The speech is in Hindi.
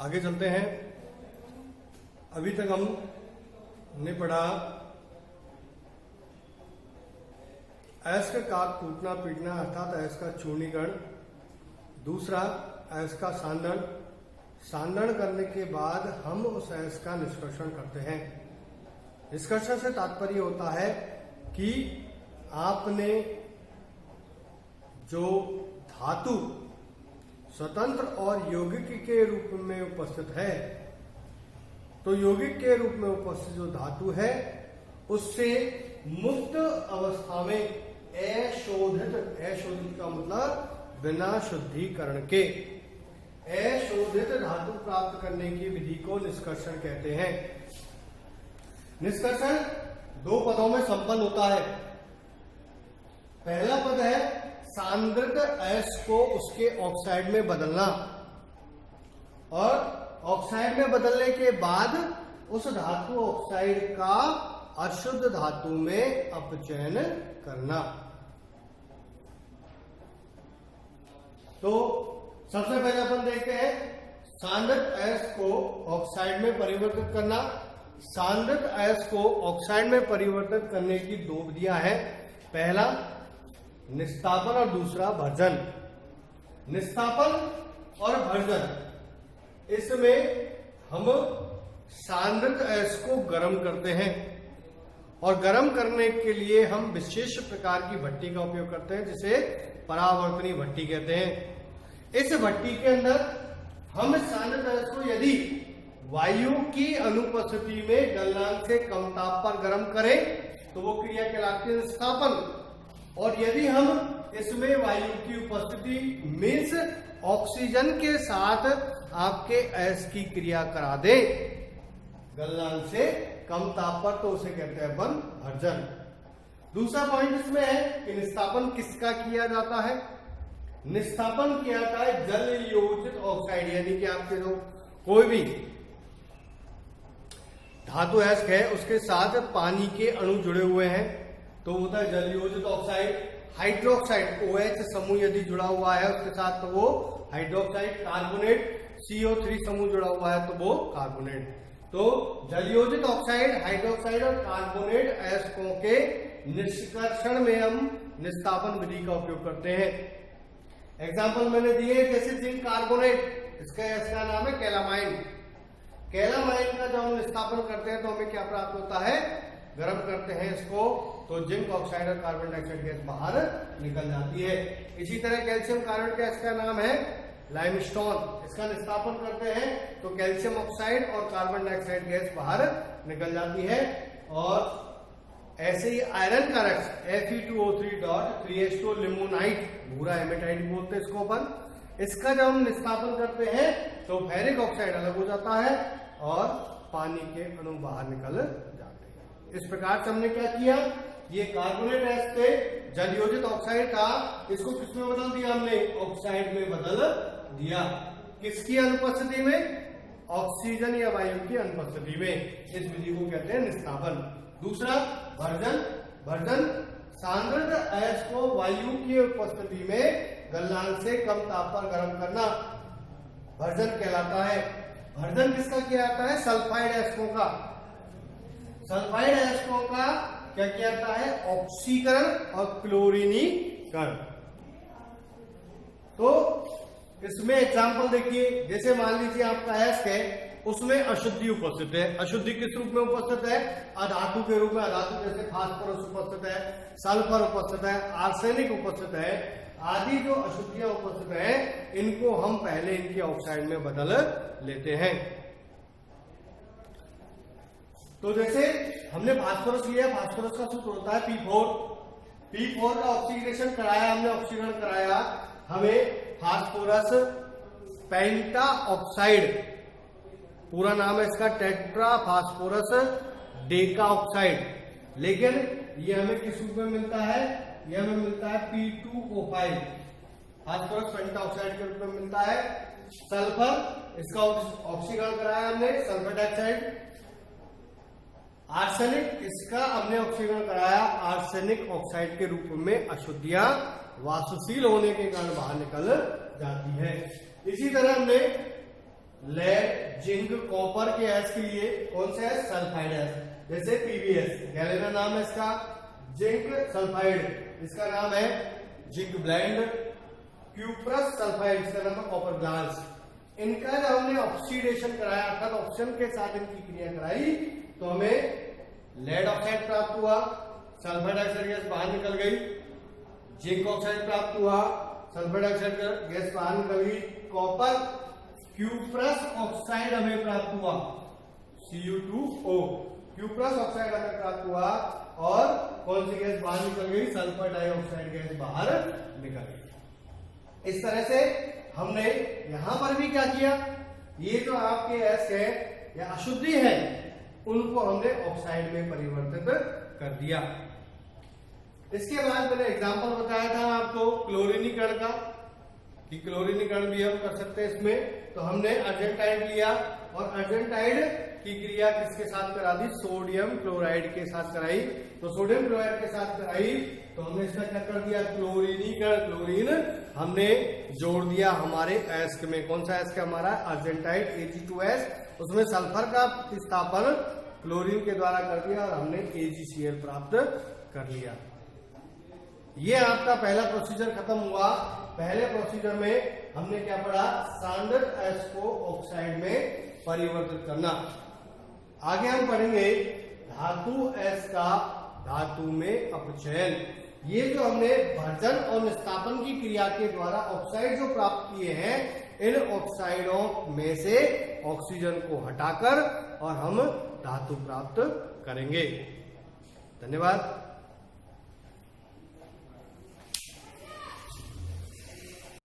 आगे चलते हैं। अभी तक हमने पढ़ा अयस्क का कूटना पीटना अर्थात अयस्क का चूर्णीकरण। दूसरा अयस्क का सांदण। सांदण करने के बाद हम उस अयस्क का निष्कर्षण करते हैं। निष्कर्षण से तात्पर्य होता है कि आपने जो धातु स्वतंत्र और यौगिक के रूप में उपस्थित है, तो यौगिक के रूप में उपस्थित जो धातु है उससे मुक्त अवस्था में अशोधित, अशोधित का मतलब बिना शुद्धिकरण के, अशोधित धातु प्राप्त करने की विधि को निष्कर्षण कहते हैं। निष्कर्षण दो पदों में संपन्न होता है। पहला पद है सांद्रित अयस्क को उसके ऑक्साइड में बदलना, और ऑक्साइड में बदलने के बाद उस धातु ऑक्साइड का अशुद्ध धातु में अपचयन करना। तो सबसे पहले अपन देखते हैं सांद्रित अयस्क को ऑक्साइड में परिवर्तित करना। सांद्रित अयस्क को ऑक्साइड में परिवर्तित करने की दो विधियां हैं। पहला निस्तापन और दूसरा भर्जन। निस्तापन और भर्जन, इसमें हम सांद्रित अयस्क को गर्म करते हैं, और गर्म करने के लिए हम विशेष प्रकार की भट्टी का उपयोग करते हैं जिसे परावर्तनी भट्टी कहते हैं। इस भट्टी के अंदर हम सांद्रित अयस्क को यदि वायु की अनुपस्थिति में गलनांक से कम ताप पर गर्म करें तो वो क्रिया कहलाती है निस्तापन, और यदि हम इसमें वायु की उपस्थिति मीन्स ऑक्सीजन के साथ आपके अयस्क की क्रिया करा दे गलनांक से कम ताप पर, तो उसे कहते हैं अपन भर्जन। दूसरा पॉइंट इसमें है कि निस्तापन किसका किया जाता है। निस्तापन किया जाता है जल योजित ऑक्साइड, यानी कि आपके जो कोई भी धातु अयस्क है उसके साथ पानी के अणु जुड़े हुए हैं तो होता है जल योजित ऑक्साइड। हाइड्रोक्साइड OH समूह यदि जुड़ा हुआ है उसके साथ तो वो हाइड्रोक्साइड। कार्बोनेट CO3 समूह जुड़ा हुआ है तो वो कार्बोनेट। तो जलयोजित ऑक्साइड, हाइड्रोक्साइड और कार्बोनेट अयस्कों के निष्कर्षण में हम निस्तापन विधि का उपयोग करते हैं। एग्जाम्पल मैंने दिए जैसे जिंक कार्बोनेट, इसका नाम है कैलामाइन। कैलामाइन का जब हम निस्तापन करते हैं तो हमें क्या प्राप्त होता है, गर्म करते हैं इसको तो जिंक ऑक्साइड और कार्बन डाइऑक्साइड गैस बाहर निकल जाती है। इसी तरह कैल्शियम कार्बोनेट का इसका नाम है लाइमस्टोन, इसका निस्तापन करते हैं तो कैल्शियम ऑक्साइड और कार्बन डाइऑक्साइड गैस बाहर निकल जाती है। और ऐसे ही आयरन का रक्स Fe2O3.3H2 लिमोनाइट, भूरा हेमेटाइट बोलते हैं इसको अपन, इसका जब हम निस्तापन करते हैं तो फेरिक ऑक्साइड अलग हो जाता है और पानी के अणु बाहर निकल जाते हैं। इस प्रकार से हमने क्या किया, ये कार्बोनेट अयस्क थे जलयोजित ऑक्साइड का, इसको किसमें बदल दिया हमने, ऑक्साइड में बदल दिया। किसकी अनुपस्थिति में, ऑक्सीजन या वायु की अनुपस्थिति में। इस विधि को कहते हैं निस्तापन। दूसरा भर्जन। भर्जन सांद्रित अयस्क को वायु की उपस्थिति में गलनांक से कम ताप पर गर्म करना भर्जन कहलाता है। भर्जन किसका किया जाता है, सल्फाइड अयस्कों का। सल्फाइड अयस्कों का क्या किया जाता है, ऑक्सीकरण और क्लोरीनीकरण। तो इसमें एग्जाम्पल देखिए, जैसे मान लीजिए आपका अयस्क है उसमें अशुद्धि उपस्थित है। अशुद्धि किस रूप में उपस्थित है, अधातु के रूप में। अधातु जैसे फास्फोरस उपस्थित है, सल्फर उपस्थित है, आर्सेनिक उपस्थित है, आदि जो अशुद्धियां उपस्थित है इनको हम पहले इनके ऑक्साइड में बदल लेते हैं। तो जैसे हमने फास्फोरस लिया, फास्फोरस का सूत्र होता है P4 का ऑक्सीडेशन कराया हमने, ऑक्सीकरण कराया, हमें फास्फोरस पेंटा ऑक्साइड, पूरा नाम है इसका टेट्रा फास्फोरस डेका ऑक्साइड, लेकिन ये हमें किस रूप में मिलता है, ये हमें मिलता है P2O5, फास्फोरस पेंटा ऑक्साइड के रूप में मिलता है। सल्फर, इसका ऑक्सीकरण कराया हमने, सल्फर डाइऑक्साइड। आर्सेनिक, इसका हमने ऑक्सीकरण कराया आर्सेनिक ऑक्साइड के रूप में। अशुद्धियां वाष्पशील होने के कारण बाहर निकल जाती है। इसी तरह हमने लेड जिंक कॉपर के एस के लिए कौन सा है? Sulphide S. जैसे पीवीएस, क्या लेना नाम है इसका? जिंक सल्फाइड, इसका नाम है जिंक ब्लेंड। क्यूप्रस सल्फाइड, इसका नाम है कॉपर ग्लास। इनका जब हमने ऑक्सीडेशन कराया अर्थात ऑक्सीजन के साथ इनकी क्रिया कराई तो हमें लेड ऑक्साइड प्राप्त हुआ, सल्फर डाइऑक्साइड गैस बाहर निकल गई। जिंक ऑक्साइड प्राप्त हुआ, सल्फर डाइऑक्साइड गैस बाहर निकल गई। कॉपर क्यूप्रस ऑक्साइड हमें प्राप्त हुआ, Cu2O। क्यूप्रस ऑक्साइड हमें प्राप्त हुआ और कौन सी गैस बाहर निकल गई? सल्फर डाइऑक्साइड गैस बाहर निकल गई। इस तरह से हमने यहां पर भी क्या किया? ये जो आपके एस है या अशुद्धि है उनको हमने ऑक्साइड में परिवर्तित कर दिया। इसके बाद मैंने एग्जांपल बताया था आपको क्लोरीनीकरण का कि क्लोरीनीकरण भी हम कर सकते हैं इसमें। तो हमने अर्जेंटाइड लिया और अर्जेंटाइड की क्रिया किसके साथ करा दी? सोडियम क्लोराइड के साथ कराई। तो सोडियम क्लोराइड के साथ कराई तो हमने इसका क्या कर दिया? क्लोरीनीकरण। क्लोरीन हमने जोड़ दिया हमारे एस्क में। कौन सा एस्क हमारा? अर्जेंटाइड Ag2S। उसमें सल्फर का प्रतिस्थापन क्लोरीन के द्वारा कर दिया और हमने AgCl प्राप्त कर लिया। ये आपका पहला प्रोसीजर खत्म हुआ। पहले प्रोसीजर में हमने क्या पढ़ा? सांद्रत एस को ऑक्साइड में परिवर्तित करना। आगे हम पढ़ेंगे धातु एस का धातु में अपचयन। ये जो हमने भर्जन और निस्तापन की क्रिया के द्वारा ऑक्साइड जो प्राप्त किए हैं, इन ऑक्साइडों में से ऑक्सीजन को हटाकर और हम धातु प्राप्त करेंगे। धन्यवाद।